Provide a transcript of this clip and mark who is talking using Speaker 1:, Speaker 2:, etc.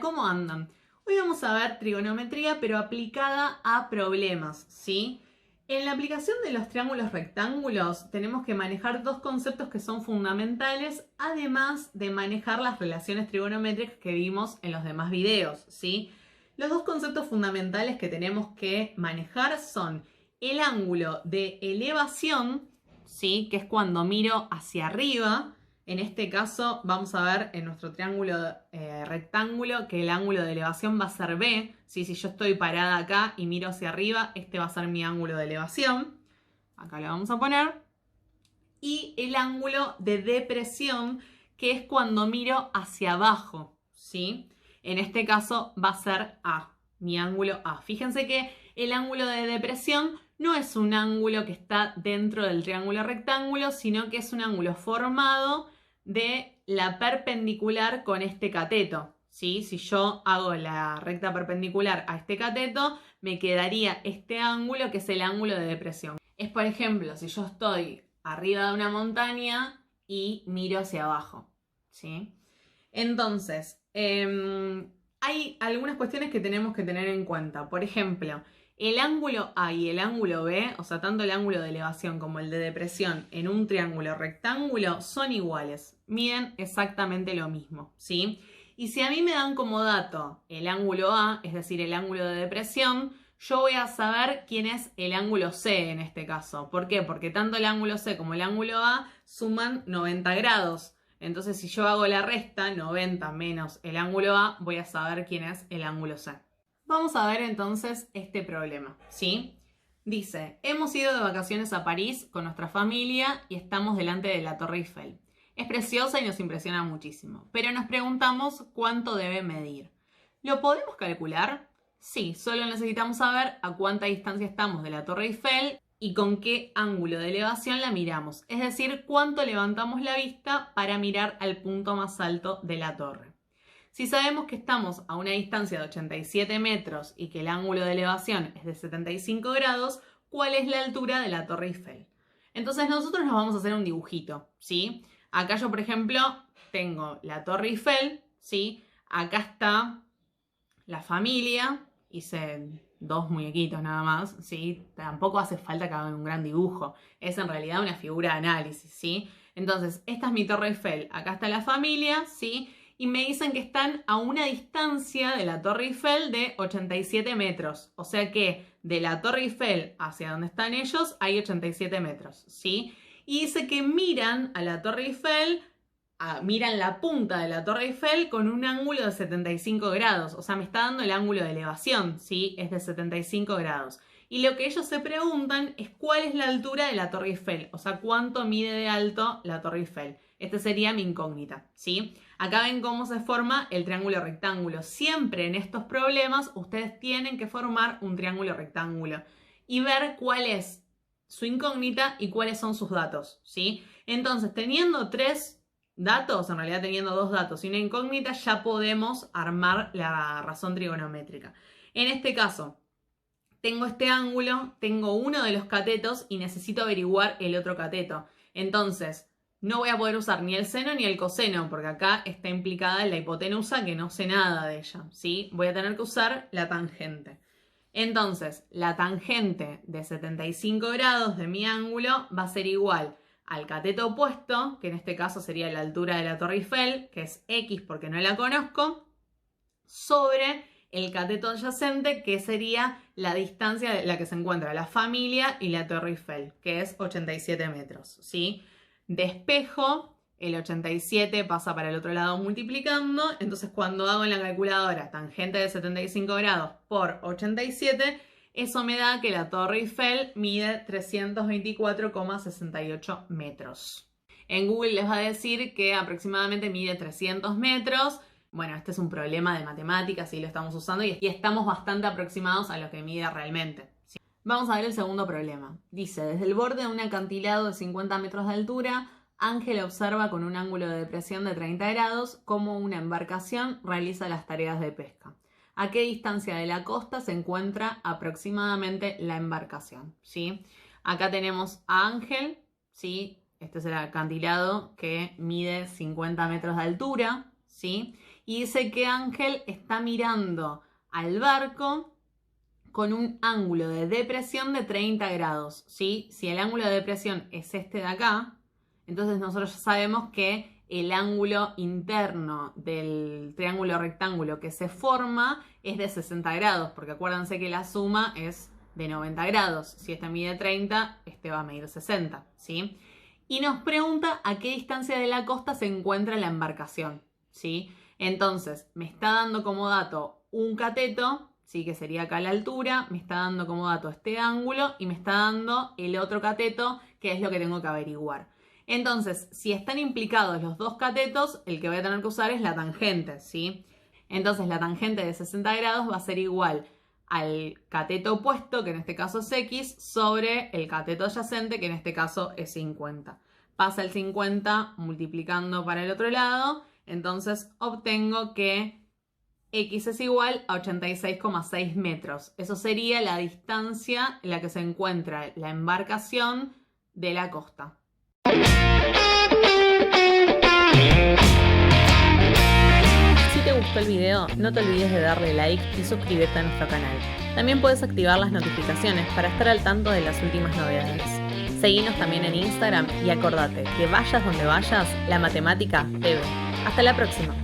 Speaker 1: ¿cómo andan? Hoy vamos a ver trigonometría, pero aplicada a problemas, ¿sí? En la aplicación de los triángulos rectángulos tenemos que manejar dos conceptos que son fundamentales, además de manejar las relaciones trigonométricas que vimos en los demás videos, ¿sí? Los dos conceptos fundamentales que tenemos que manejar son el ángulo de elevación, ¿sí? Que es cuando miro hacia arriba. En este caso vamos a ver en nuestro triángulo rectángulo que el ángulo de elevación va a ser B. ¿Sí? Si yo estoy parada acá y miro hacia arriba, este va a ser mi ángulo de elevación. Acá lo vamos a poner. Y el ángulo de depresión, que es cuando miro hacia abajo, ¿sí? En este caso va a ser A, mi ángulo A. Fíjense que el ángulo de depresión no es un ángulo que está dentro del triángulo rectángulo, sino que es un ángulo formado de la perpendicular con este cateto, ¿sí? Si yo hago la recta perpendicular a este cateto, me quedaría este ángulo que es el ángulo de depresión. Es, por ejemplo, si yo estoy arriba de una montaña y miro hacia abajo, ¿sí? Entonces, hay algunas cuestiones que tenemos que tener en cuenta. Por ejemplo, el ángulo A y el ángulo B, o sea, tanto el ángulo de elevación como el de depresión en un triángulo rectángulo son iguales, miden exactamente lo mismo, ¿sí? Y si a mí me dan como dato el ángulo A, es decir, el ángulo de depresión, yo voy a saber quién es el ángulo C en este caso. ¿Por qué? Porque tanto el ángulo C como el ángulo A suman 90 grados. Entonces, si yo hago la resta, 90 menos el ángulo A, voy a saber quién es el ángulo C. Vamos a ver entonces este problema, ¿sí? Dice, hemos ido de vacaciones a París con nuestra familia y estamos delante de la Torre Eiffel. Es preciosa y nos impresiona muchísimo, pero nos preguntamos cuánto debe medir. ¿Lo podemos calcular? Sí, solo necesitamos saber a cuánta distancia estamos de la Torre Eiffel y con qué ángulo de elevación la miramos, es decir, cuánto levantamos la vista para mirar al punto más alto de la torre. Si sabemos que estamos a una distancia de 87 metros y que el ángulo de elevación es de 75 grados, ¿cuál es la altura de la Torre Eiffel? Entonces nosotros nos vamos a hacer un dibujito, ¿sí? Acá yo, por ejemplo, tengo la Torre Eiffel, ¿sí? Acá está la familia, hice dos muñequitos nada más, ¿sí? Tampoco hace falta que hagan un gran dibujo, es en realidad una figura de análisis, ¿sí? Entonces, esta es mi Torre Eiffel, acá está la familia, ¿sí? Y me dicen que están a una distancia de la Torre Eiffel de 87 metros. O sea que de la Torre Eiffel hacia donde están ellos hay 87 metros, ¿sí? Y dice que miran a la Torre Eiffel, miran la punta de la Torre Eiffel con un ángulo de 75 grados. O sea, me está dando el ángulo de elevación, ¿sí? Es de 75 grados. Y lo que ellos se preguntan es cuál es la altura de la Torre Eiffel. O sea, cuánto mide de alto la Torre Eiffel. Esta sería mi incógnita, ¿sí? Acá ven cómo se forma el triángulo rectángulo. Siempre en estos problemas ustedes tienen que formar un triángulo rectángulo y ver cuál es su incógnita y cuáles son sus datos, ¿sí? Entonces, teniendo tres datos, en realidad teniendo dos datos y una incógnita, ya podemos armar la razón trigonométrica. En este caso, tengo este ángulo, tengo uno de los catetos y necesito averiguar el otro cateto. Entonces, no voy a poder usar ni el seno ni el coseno, porque acá está implicada la hipotenusa, que no sé nada de ella, ¿sí? Voy a tener que usar la tangente. Entonces, la tangente de 75 grados de mi ángulo va a ser igual al cateto opuesto, que en este caso sería la altura de la Torre Eiffel, que es X porque no la conozco, sobre el cateto adyacente, que sería la distancia de la que se encuentra la familia y la Torre Eiffel, que es 87 metros, ¿sí? Despejo, el 87 pasa para el otro lado multiplicando, entonces cuando hago en la calculadora tangente de 75 grados por 87, eso me da que la Torre Eiffel mide 324,68 metros. En Google les va a decir que aproximadamente mide 300 metros. Bueno, este es un problema de matemáticas y lo estamos usando y estamos bastante aproximados a lo que mide realmente. ¿Sí? Vamos a ver el segundo problema. Dice, desde el borde de un acantilado de 50 metros de altura, Ángel observa con un ángulo de depresión de 30 grados cómo una embarcación realiza las tareas de pesca. ¿A qué distancia de la costa se encuentra aproximadamente la embarcación? ¿Sí? Acá tenemos a Ángel, ¿sí? Este es el acantilado que mide 50 metros de altura, ¿sí? y dice que Ángel está mirando al barco con un ángulo de depresión de 30 grados, ¿sí? Si el ángulo de depresión es este de acá, entonces nosotros ya sabemos que el ángulo interno del triángulo rectángulo que se forma es de 60 grados, porque acuérdense que la suma es de 90 grados. Si este mide 30, este va a medir 60, ¿sí? Y nos pregunta a qué distancia de la costa se encuentra la embarcación, ¿sí? Entonces, me está dando como dato un cateto, ¿sí? Que sería acá a la altura, me está dando como dato este ángulo y me está dando el otro cateto, que es lo que tengo que averiguar. Entonces, si están implicados los dos catetos, el que voy a tener que usar es la tangente, ¿sí? Entonces, la tangente de 60 grados va a ser igual al cateto opuesto, que en este caso es X, sobre el cateto adyacente, que en este caso es 50. Pasa el 50 multiplicando para el otro lado, entonces obtengo que X es igual a 86,6 metros. Eso sería la distancia en la que se encuentra la embarcación de la costa. Si te gustó el video, no te olvides de darle like y suscribirte a nuestro canal. También puedes activar las notificaciones para estar al tanto de las últimas novedades. Seguinos también en Instagram y acordate que vayas donde vayas, la matemática te ve. Hasta la próxima.